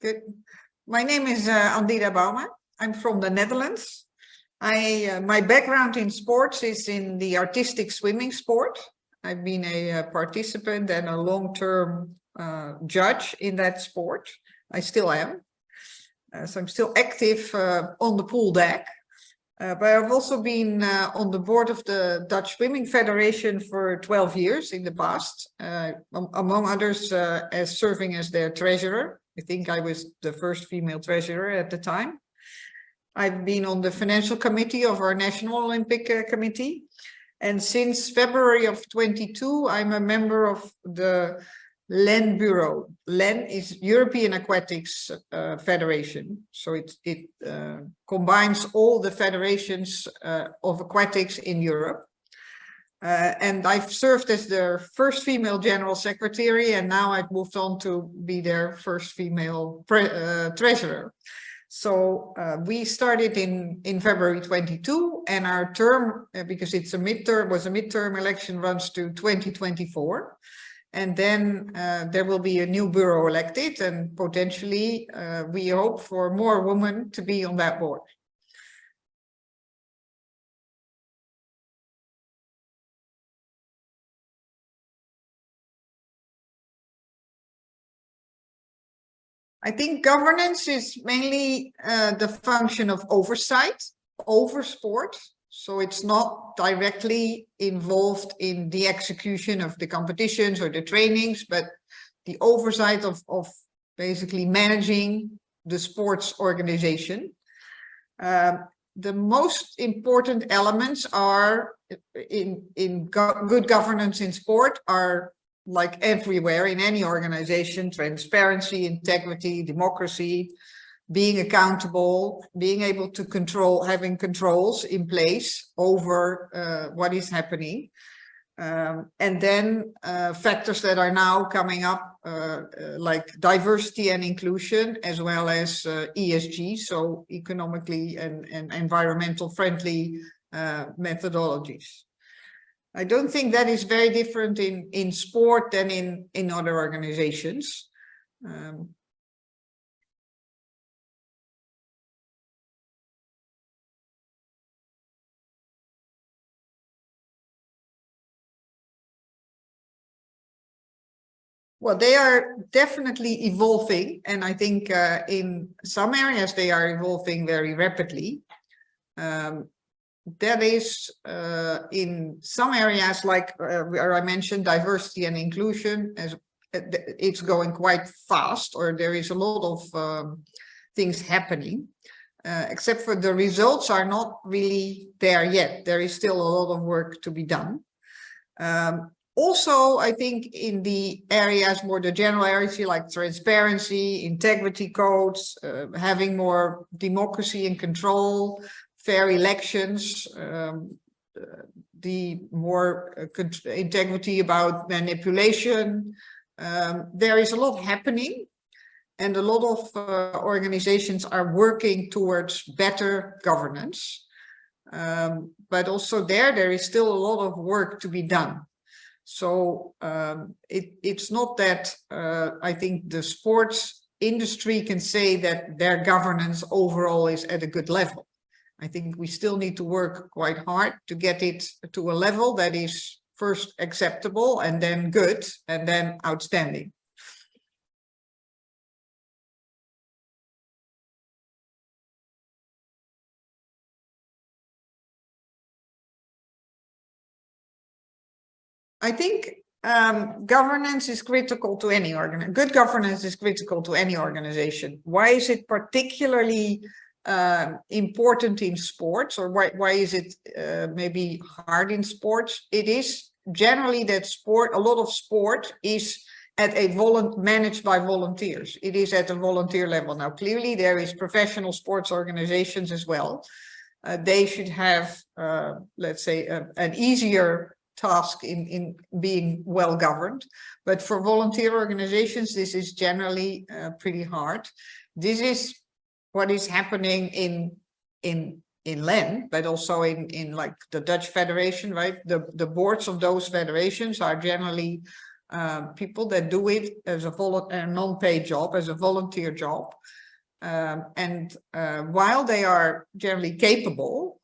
Good. My name is Andida Bouma. I'm from the Netherlands. My background in sports is in the artistic swimming sport. I've been a participant and a long-term judge in that sport. I still am. So I'm still active on the pool deck. But I've also been on the board of the Dutch Swimming Federation for 12 years in the past, among others as serving as their treasurer. I think I was the first female treasurer at the time. I've been on the financial committee of our National Olympic Committee. And since February of 22, I'm a member of the LEN Bureau. LEN is European Aquatics Federation. So it combines all the federations of aquatics in Europe. And I've served as their first female general secretary, and now I've moved on to be their first female treasurer. So we started in February 22, and our term, because it's a midterm election, runs to 2024. And then there will be a new bureau elected, and potentially we hope for more women to be on that board. I think governance is mainly the function of oversight over sport. So it's not directly involved in the execution of the competitions or the trainings, but the oversight of basically managing the sports organization. The most important elements are in good governance in sport are, like everywhere in any organization, transparency, integrity, democracy, being accountable, being able to control, having controls in place over what is happening. And then factors that are now coming up, like diversity and inclusion, as well as ESG, so economically and environmental friendly methodologies. I don't think that is very different in sport than in other organizations. Well, they are definitely evolving, and I think in some areas they are evolving very rapidly. That is in some areas, like where I mentioned diversity and inclusion, as it's going quite fast, or there is a lot of things happening, except for the results are not really there yet. There is still a lot of work to be done. Also, I think in the areas, more the general areas like transparency, integrity codes, having more democracy and control, fair elections, the more integrity about manipulation. There is a lot happening, and a lot of organizations are working towards better governance. But also there is still a lot of work to be done. So it's not that I think the sports industry can say that their governance overall is at a good level. I think we still need to work quite hard to get it to a level that is first acceptable, and then good, and then outstanding. I think governance is critical to any organization. Good governance is critical to any organization. Why is it particularly important in sports, or why is it maybe hard in sports? It is generally that a lot of sport is at a managed by volunteers. It is at a volunteer level. Now, clearly there is professional sports organizations as well. They should have, let's say, an easier task in being well governed, but for volunteer organizations, this is generally pretty hard. This is what is happening in LEN, but also in like the Dutch Federation, right? The boards of those federations are generally people that do it as a non-paid job, as a volunteer job. While they are generally capable,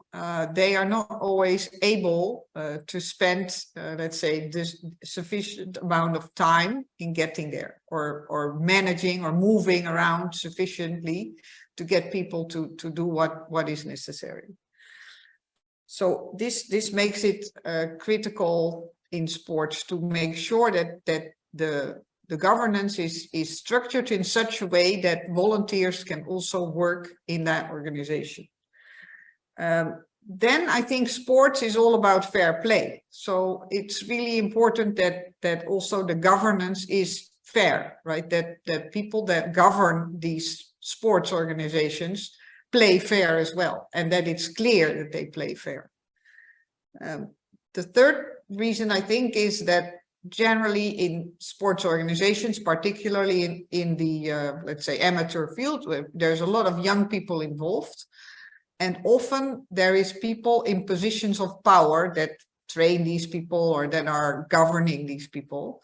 they are not always able to spend, let's say, this sufficient amount of time in getting there, or managing or moving around sufficiently to get people to do what is necessary. So this makes it critical in sports to make sure that the governance is structured in such a way that volunteers can also work in that organization. Then I think sports is all about fair play. So it's really important that also the governance is fair, right? That people that govern these sports organizations play fair as well, and that it's clear that they play fair. The third reason I think is that generally in sports organizations, particularly in the, let's say, amateur field, where there's a lot of young people involved. And often there is people in positions of power that train these people or that are governing these people.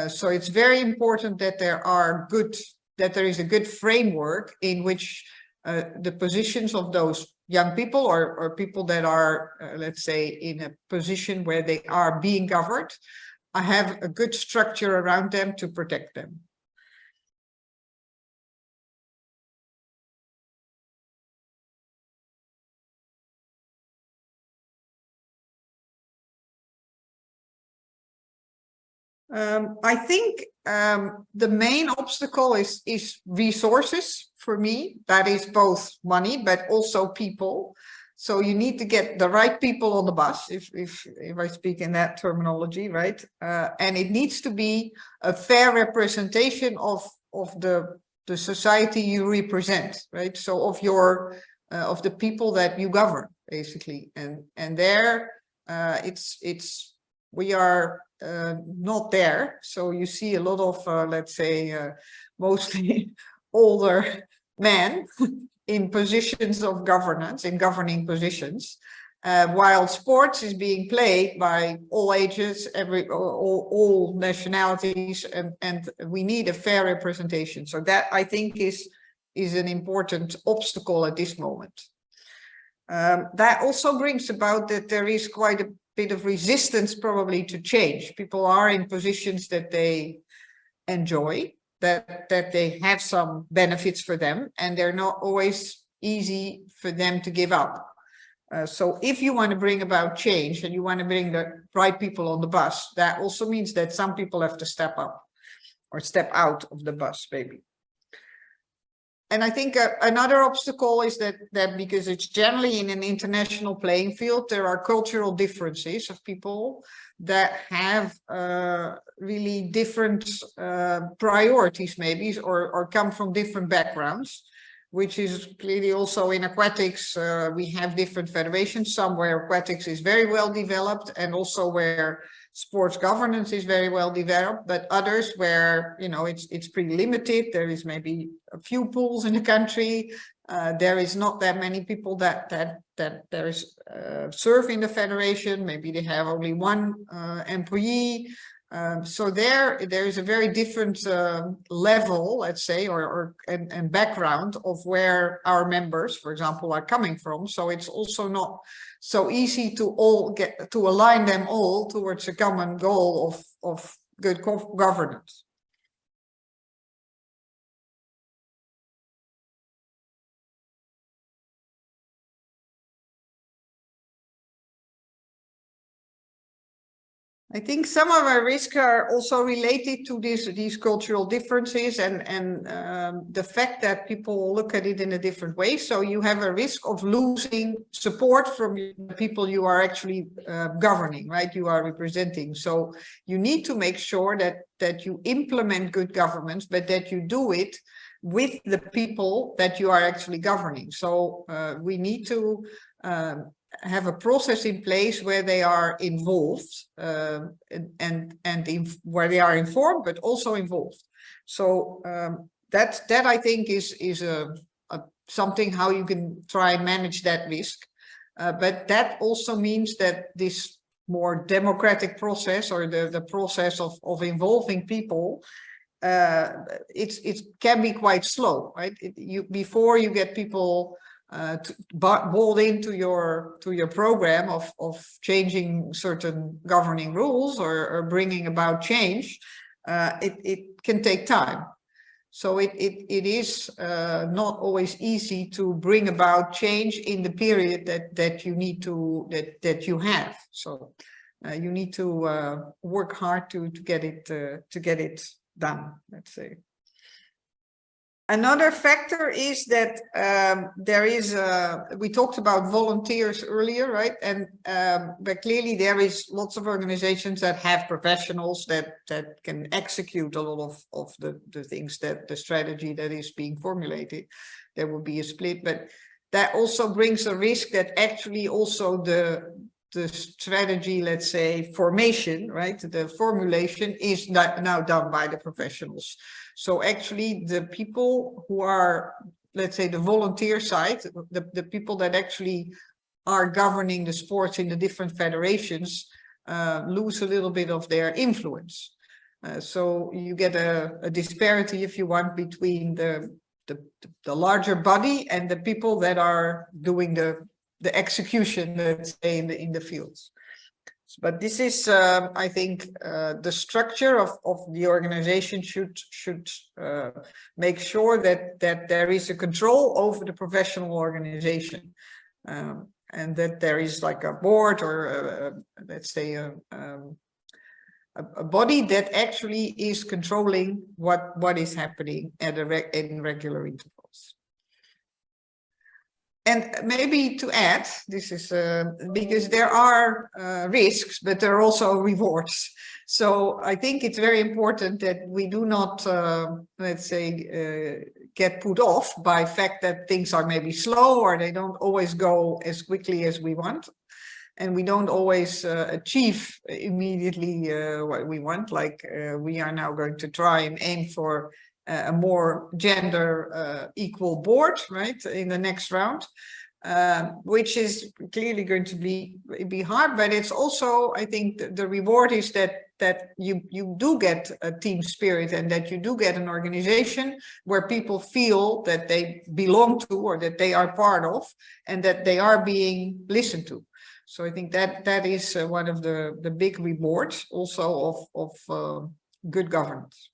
So it's very important that there is a good framework in which the positions of those young people or people that are, let's say, in a position where they are being governed, have a good structure around them to protect them. I think the main obstacle is resources for me. That is both money, but also people. So you need to get the right people on the bus, if I speak in that terminology, right? And it needs to be a fair representation of the society you represent, right? So of the people that you govern, basically. And there, we are not there. So you see a lot of, let's say, mostly older men in positions of governance, in governing positions, while sports is being played by all ages, all nationalities, and we need a fair representation. So that, I think, is an important obstacle at this moment. That also brings about that there is quite a bit of resistance probably to change. People are in positions that they enjoy, that they have some benefits for them, and they're not always easy for them to give up. So if you want to bring about change and you want to bring the right people on the bus, that also means that some people have to step up or step out of the bus, maybe. And I think another obstacle is that because it's generally in an international playing field, there are cultural differences of people that have really different priorities, maybe, or come from different backgrounds, which is clearly also in aquatics. We have different federations, some where aquatics is very well developed and also where sports governance is very well developed, but others where, you know, it's pretty limited. There is maybe a few pools in the country. There is not that many people that there is serve in the federation. Maybe they have only one employee. So there is a very different level, let's say, and background of where our members, for example, are coming from. So it's also not so easy to align them all towards a common goal of good governance. I think some of our risks are also related to these cultural differences and the fact that people look at it in a different way. So you have a risk of losing support from the people you are actually governing, right? You are representing. So you need to make sure that you implement good governance, but that you do it with the people that you are actually governing. So we need to have a process in place where they are involved where they are informed, but also involved. So that I think is something how you can try and manage that risk. But that also means that this more democratic process, or the process of involving people, it can be quite slow, right? Before you get people bought into your program of changing certain governing rules or bringing about change, it can take time. So it is not always easy to bring about change in the period that you need to that you have. So you need to work hard to get it done, let's say. Another factor is that there is, we talked about volunteers earlier, right? And but clearly there is lots of organizations that have professionals that can execute a lot of the things, that the strategy that is being formulated. There will be a split, but that also brings a risk that actually also the strategy, let's say, formation, right? The formulation is now done by the professionals. So actually the people who are, let's say, the volunteer side, the people that actually are governing the sports in the different federations lose a little bit of their influence. So you get a disparity, if you want, between the larger body and the people that are doing the execution, let's say, in the fields. But this is, I think, the structure of the organization should make sure that there is a control over the professional organization, and that there is like a board or let's say a body that actually is controlling what is happening at in regular intervals. And maybe to add, this is because there are risks, but there are also rewards. So I think it's very important that we do not, let's say, get put off by the fact that things are maybe slow or they don't always go as quickly as we want. And we don't always achieve immediately what we want. Like we are now going to try and aim for a more gender equal board, right, in the next round, which is clearly going to be hard. But it's also, I think, the reward is that you do get a team spirit, and that you do get an organization where people feel that they belong to, or that they are part of, and that they are being listened to. So I think that is one of the big rewards also of good governance.